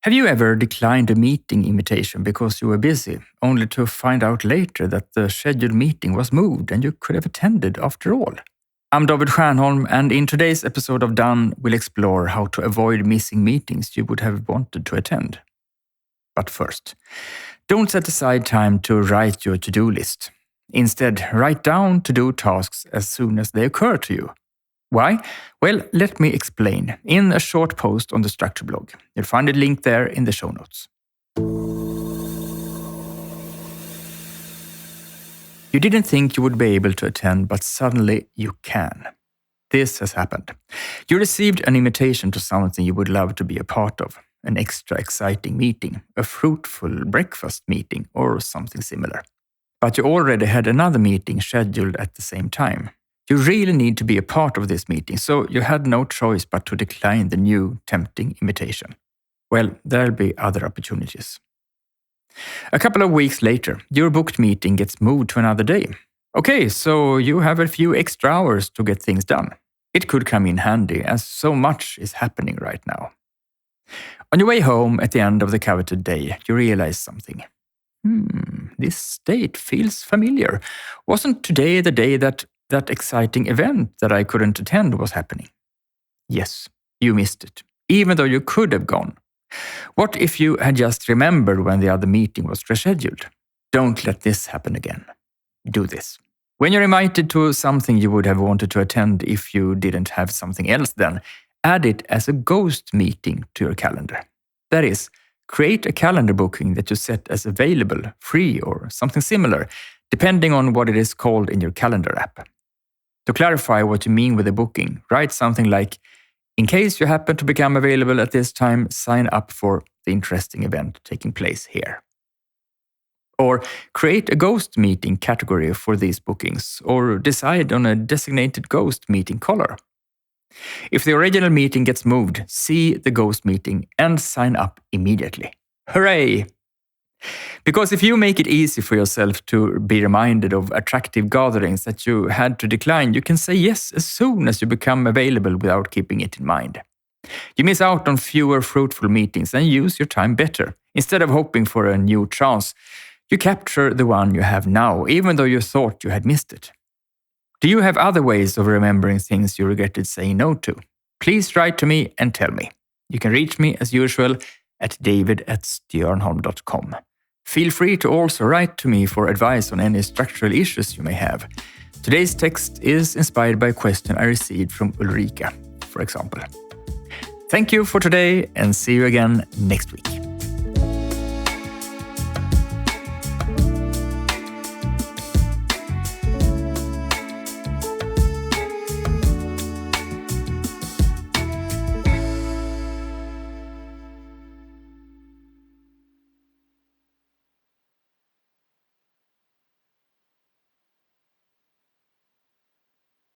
Have you ever declined a meeting invitation because you were busy, only to find out later that the scheduled meeting was moved and you could have attended after all? I'm David Stiernholm, and in today's episode of Done, we'll explore how to avoid missing meetings you would have wanted to attend. But first, don't set aside time to write your to-do list. Instead, write down to-do tasks as soon as they occur to you. Why? Well, let me explain in a short post on the Struktör blog. You'll find a link there in the show notes. You didn't think you would be able to attend, but suddenly you can. This has happened. You received an invitation to something you would love to be a part of, an extra exciting meeting, a fruitful breakfast meeting, or something similar. But you already had another meeting scheduled at the same time. You really need to be a part of this meeting, so you had no choice but to decline the new, tempting invitation. Well, there'll be other opportunities. A couple of weeks later, your booked meeting gets moved to another day. Okay, so you have a few extra hours to get things done. It could come in handy, as so much is happening right now. On your way home at the end of the coveted day, you realize something. This date feels familiar. Wasn't today the day that exciting event that I couldn't attend was happening? Yes, you missed it, even though you could have gone. What if you had just remembered when the other meeting was rescheduled? Don't let this happen again. Do this. When you're invited to something you would have wanted to attend if you didn't have something else then, add it as a ghost meeting to your calendar. That is, create a calendar booking that you set as available, free, or something similar, depending on what it is called in your calendar app. To clarify what you mean with the booking, write something like, in case you happen to become available at this time, sign up for the interesting event taking place here. Or create a ghost meeting category for these bookings, or decide on a designated ghost meeting color. If the original meeting gets moved, see the ghost meeting and sign up immediately. Hooray! Because if you make it easy for yourself to be reminded of attractive gatherings that you had to decline, you can say yes as soon as you become available without keeping it in mind. You miss out on fewer fruitful meetings and use your time better. Instead of hoping for a new chance, you capture the one you have now, even though you thought you had missed it. Do you have other ways of remembering things you regretted saying no to? Please write to me and tell me. You can reach me as usual at david@stiernholm.com. Feel free to also write to me for advice on any structural issues you may have. Today's text is inspired by a question I received from Ulrika, for example. Thank you for today and see you again next week.